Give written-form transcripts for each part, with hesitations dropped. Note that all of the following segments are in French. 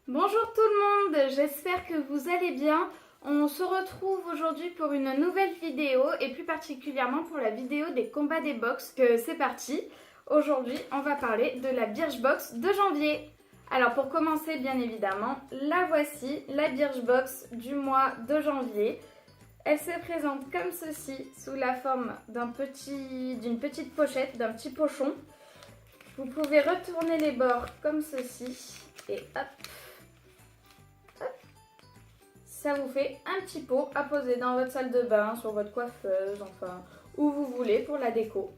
Bonjour tout le monde, j'espère que vous allez bien. On se retrouve aujourd'hui pour une nouvelle vidéo et plus particulièrement pour la vidéo des combats des box. C'est parti, aujourd'hui on va parler de la Birchbox de janvier. Alors pour commencer bien évidemment, la voici, la Birchbox du mois de janvier. Elle se présente comme ceci, sous la forme d'une petite pochette, d'un petit pochon. Vous pouvez retourner les bords comme ceci et hop. Ça vous fait un petit pot à poser dans votre salle de bain, sur votre coiffeuse, enfin où vous voulez pour la déco.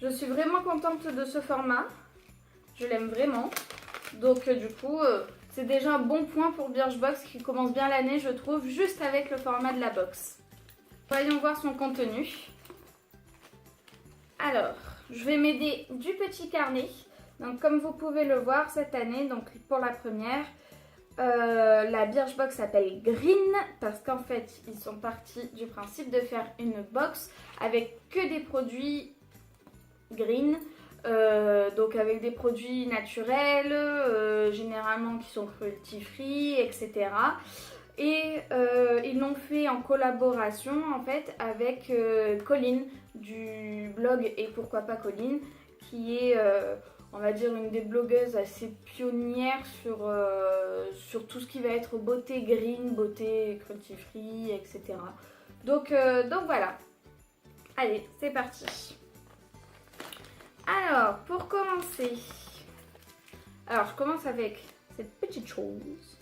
Je suis vraiment contente de ce format, je l'aime vraiment. Donc du coup, c'est déjà un bon point pour Birchbox qui commence bien l'année, je trouve, juste avec le format de la box. Voyons voir son contenu. Alors, je vais m'aider du petit carnet. Donc comme vous pouvez le voir cette année, donc pour la première, la Birchbox s'appelle Green parce qu'en fait ils sont partis du principe de faire une box avec que des produits green, donc avec des produits naturels, généralement qui sont cruelty free, etc. Et ils l'ont fait en collaboration en fait avec Colline du blog Et pourquoi pas Colline, qui est on va dire une des blogueuses assez pionnières sur tout ce qui va être beauté green, beauté cruelty free, etc. Donc voilà. Allez, c'est parti. Alors, pour commencer, je commence avec cette petite chose.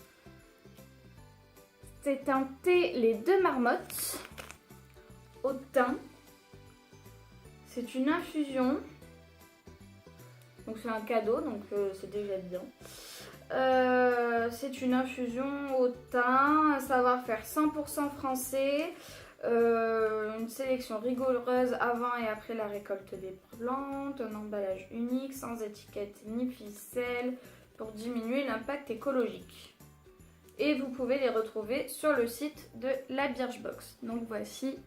C'est un thé les deux marmottes au thym. C'est une infusion. Donc c'est un cadeau, donc c'est déjà bien. C'est une infusion au thym, un savoir-faire 100% français, une sélection rigoureuse avant et après la récolte des plantes, un emballage unique, sans étiquette ni ficelle, pour diminuer l'impact écologique. Et vous pouvez les retrouver sur le site de la Birchbox. Donc voici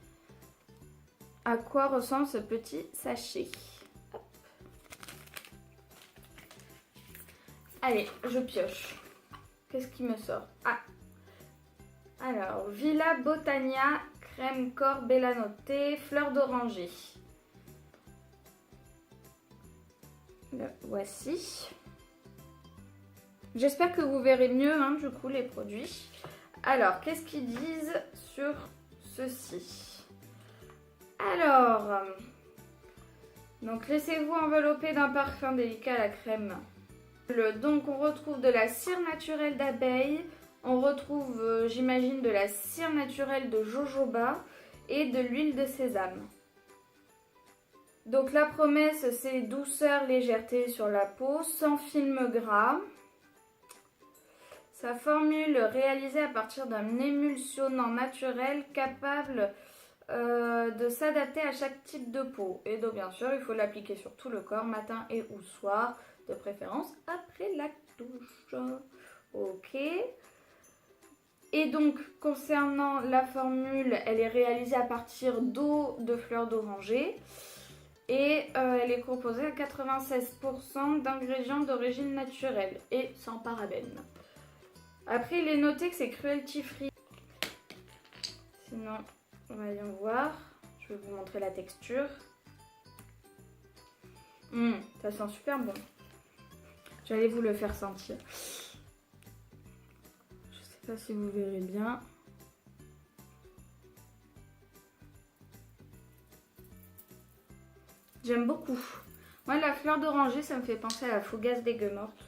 à quoi ressemble ce petit sachet. Allez, je pioche. Qu'est-ce qui me sort? Ah! Alors, Villa Botania, crème corps Bellanoté, fleur d'oranger. Le voici. J'espère que vous verrez mieux, du coup, les produits. Alors, qu'est-ce qu'ils disent sur ceci? Alors, donc laissez-vous envelopper d'un parfum délicat à la crème. Donc on retrouve de la cire naturelle d'abeille, on retrouve j'imagine de la cire naturelle de jojoba et de l'huile de sésame. Donc la promesse c'est douceur, légèreté sur la peau, sans film gras. Sa formule réalisée à partir d'un émulsionnant naturel capable de s'adapter à chaque type de peau. Et donc bien sûr il faut l'appliquer sur tout le corps, matin et ou soir. De préférence après la douche. Ok. Et donc, concernant la formule, elle est réalisée à partir d'eau de fleurs d'oranger. Et elle est composée à 96% d'ingrédients d'origine naturelle et sans parabènes. Après, il est noté que c'est cruelty free. Sinon, voyons voir. Je vais vous montrer la texture. Ça sent super bon. J'allais vous le faire sentir. Je sais pas si vous verrez bien. J'aime beaucoup. Moi, la fleur d'oranger, ça me fait penser à la fougasse des gueux mortes.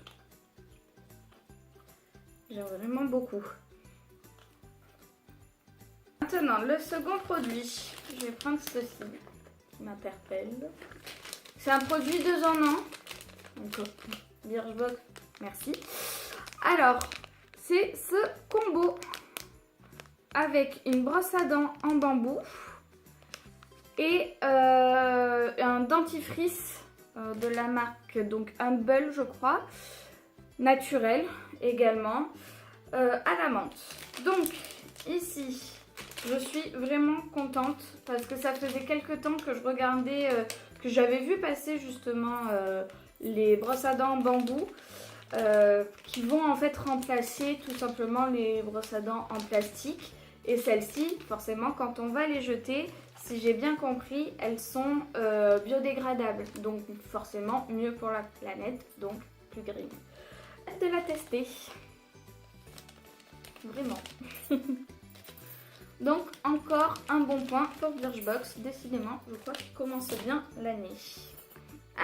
J'aime vraiment beaucoup. Maintenant, le second produit. Je vais prendre ceci qui m'interpelle. C'est un produit 2 en 1. Donc, Birchbox, merci. Alors, c'est ce combo avec une brosse à dents en bambou et un dentifrice de la marque donc Humble, je crois, naturel également, à la menthe. Donc ici, je suis vraiment contente parce que ça faisait quelques temps que je regardais, que j'avais vu passer justement les brosses à dents en bambou. qui vont en fait remplacer tout simplement les brosses à dents en plastique. Et celles-ci, forcément, quand on va les jeter, si j'ai bien compris, elles sont biodégradables. Donc forcément mieux pour la planète, donc plus green. Hâte de la tester. Vraiment. Donc encore un bon point pour Birchbox. Décidément, je crois qu'il commence bien l'année.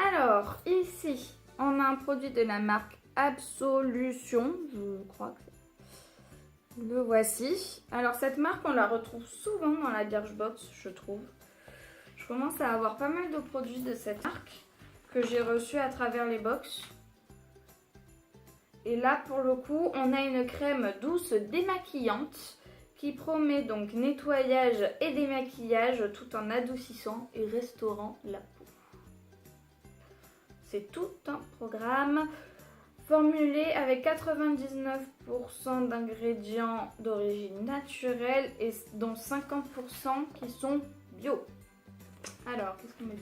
Alors, ici, on a un produit de la marque Absolution. Je crois que le voici. Alors cette marque, on la retrouve souvent dans la Birchbox, je trouve. Je commence à avoir pas mal de produits de cette marque que j'ai reçus à travers les box. Et là, pour le coup, on a une crème douce démaquillante qui promet donc nettoyage et démaquillage tout en adoucissant et restaurant la peau. C'est tout un programme formulé avec 99% d'ingrédients d'origine naturelle et dont 50% qui sont bio. Alors, qu'est-ce qu'on me dit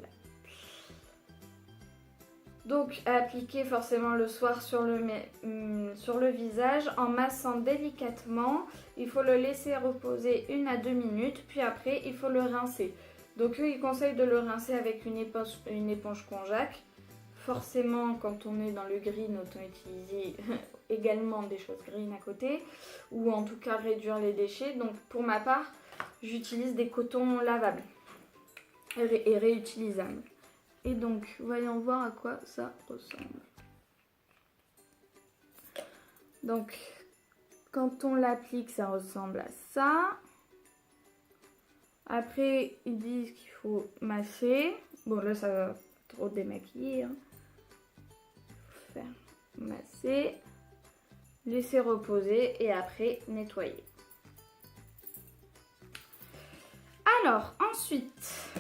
là? Donc, à appliquer forcément le soir sur le visage en massant délicatement. Il faut le laisser reposer 1 à 2 minutes, puis après, il faut le rincer. Donc, eux, ils conseillent de le rincer avec une éponge konjac. Forcément, quand on est dans le green, autant utiliser également des choses green à côté, ou en tout cas réduire les déchets. Donc, pour ma part, j'utilise des cotons lavables et réutilisables. Et donc, voyons voir à quoi ça ressemble. Donc, quand on l'applique, ça ressemble à ça. Après, ils disent qu'il faut masser. Bon, là, ça va trop démaquiller. Hein. Faire masser, laisser reposer et après nettoyer. Alors, ensuite...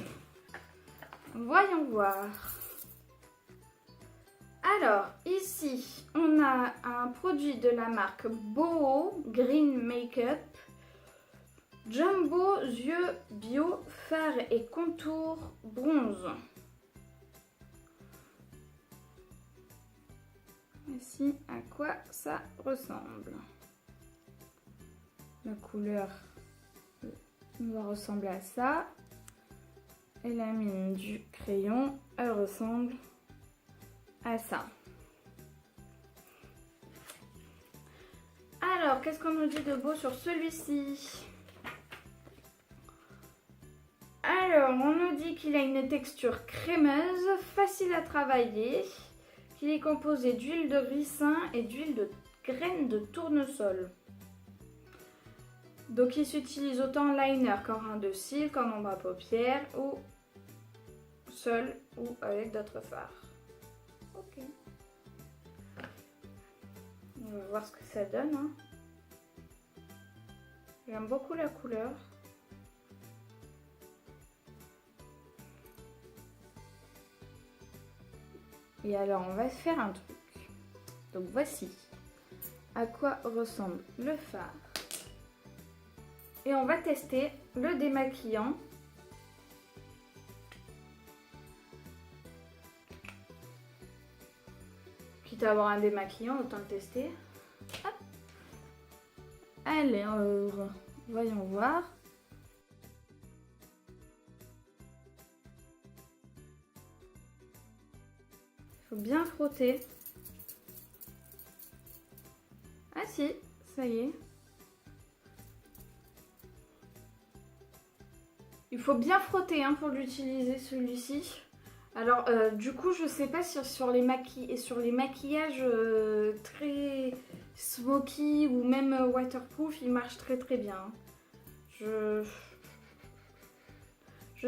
voyons voir. Alors, ici, on a un produit de la marque Boho Green Makeup. Jumbo Yeux Bio Fard et Contour Bronze. Voici à quoi ça ressemble. La couleur va ressembler à ça. Et la mine du crayon, elle ressemble à ça. Alors, qu'est-ce qu'on nous dit de beau sur celui-ci? Alors, on nous dit qu'il a une texture crémeuse, facile à travailler, qu'il est composé d'huile de ricin et d'huile de graines de tournesol. Donc, il s'utilise autant en liner qu'en rin de cils, qu'en ombre à paupières ou seul ou avec d'autres fards. Ok. On va voir ce que ça donne. Hein. J'aime beaucoup la couleur. Et alors, on va faire un truc. Donc, voici à quoi ressemble le fard. Et on va tester le démaquillant. Quitte à avoir un démaquillant, autant le tester. Hop. Allez, voyons voir. Il faut bien frotter. Ah si, ça y est. Il faut bien frotter hein, pour l'utiliser celui-ci. Alors du coup je sais pas si sur les maquillages très smoky ou même waterproof il marche très très bien. Je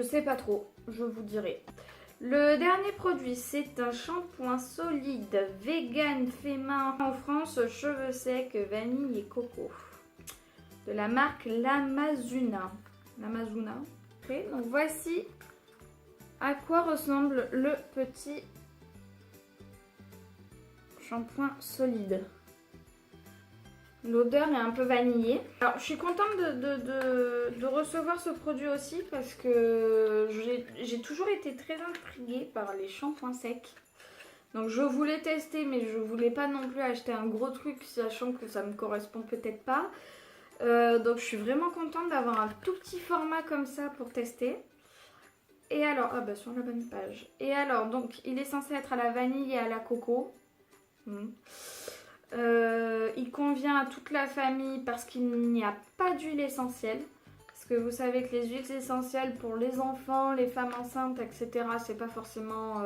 sais pas trop, je vous dirai. Le dernier produit c'est un shampoing solide vegan fait main en France, cheveux secs, vanille et coco. De la marque Lamazuna. Okay, donc voici à quoi ressemble le petit shampoing solide. L'odeur est un peu vanillée. Alors je suis contente de recevoir ce produit aussi parce que j'ai toujours été très intriguée par les shampoings secs. Donc je voulais tester, mais je voulais pas non plus acheter un gros truc, sachant que ça me correspond peut-être pas. Donc je suis vraiment contente d'avoir un tout petit format comme ça pour tester. Et alors, ah bah sur la bonne page. Et alors, donc il est censé être à la vanille et à la coco. Il convient à toute la famille parce qu'il n'y a pas d'huile essentielle. Parce que vous savez que les huiles essentielles pour les enfants, les femmes enceintes, etc., c'est pas forcément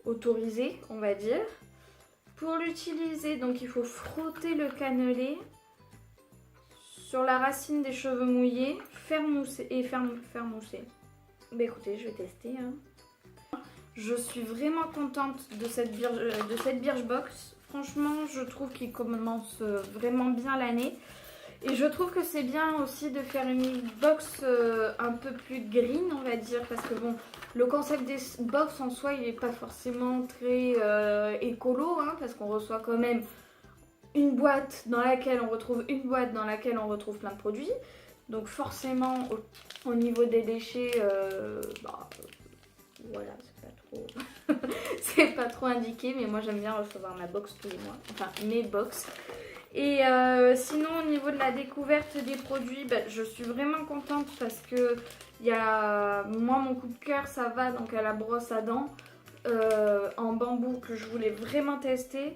autorisé, on va dire. Pour l'utiliser, donc il faut frotter le cannelé sur la racine des cheveux mouillés, faire mousser et faire mousser. Bah écoutez, je vais tester. Je suis vraiment contente de cette Birchbox. Franchement, je trouve qu'il commence vraiment bien l'année. Et je trouve que c'est bien aussi de faire une box un peu plus green, on va dire. Parce que bon, le concept des box en soi, il n'est pas forcément très écolo. Parce qu'on reçoit quand même une boîte dans laquelle on retrouve plein de produits. Donc forcément, au niveau des déchets, voilà, c'est pas trop indiqué, mais moi j'aime bien recevoir ma box tous les mois, enfin mes box. Et sinon au niveau de la découverte des produits, je suis vraiment contente parce que moi mon coup de cœur ça va donc à la brosse à dents en bambou que je voulais vraiment tester.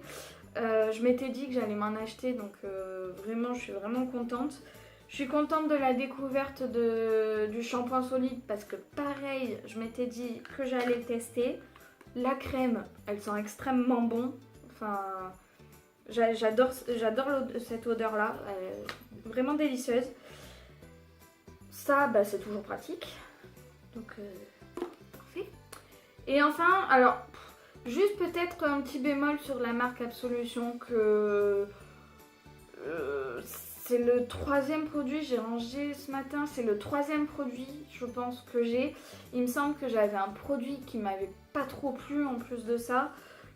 Je m'étais dit que j'allais m'en acheter, donc vraiment je suis vraiment contente. Je suis contente de la découverte du shampoing solide parce que pareil, je m'étais dit que j'allais le tester. La crème, elle sent extrêmement bon. Enfin, j'adore cette odeur-là, vraiment délicieuse. Ça, c'est toujours pratique. Donc, parfait. Et enfin, alors, juste peut-être un petit bémol sur la marque Absolution que... c'est le 3e produit, j'ai rangé ce matin, c'est le 3e produit je pense que j'ai. Il me semble que j'avais un produit qui m'avait pas trop plu en plus de ça.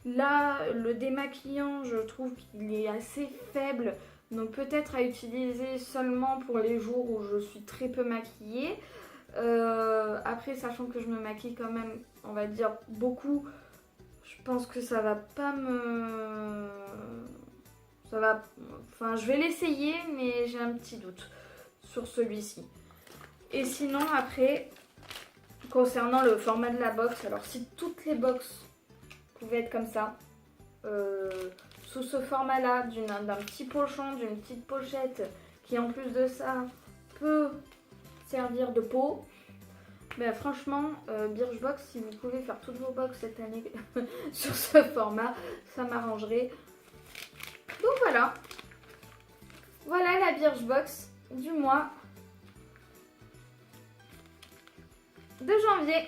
Là, le démaquillant, je trouve qu'il est assez faible. Donc peut-être à utiliser seulement pour les jours où je suis très peu maquillée. Après, sachant que je me maquille quand même, on va dire beaucoup, je pense que ça va pas me... Enfin, je vais l'essayer, mais j'ai un petit doute sur celui-ci. Et sinon, après, concernant le format de la box, alors si toutes les box pouvaient être comme ça, sous ce format-là, d'un petit pochon, d'une petite pochette, qui en plus de ça peut servir de pot, franchement, Birchbox, si vous pouvez faire toutes vos box cette année sur ce format, ça m'arrangerait. Donc voilà la Birchbox du mois de janvier.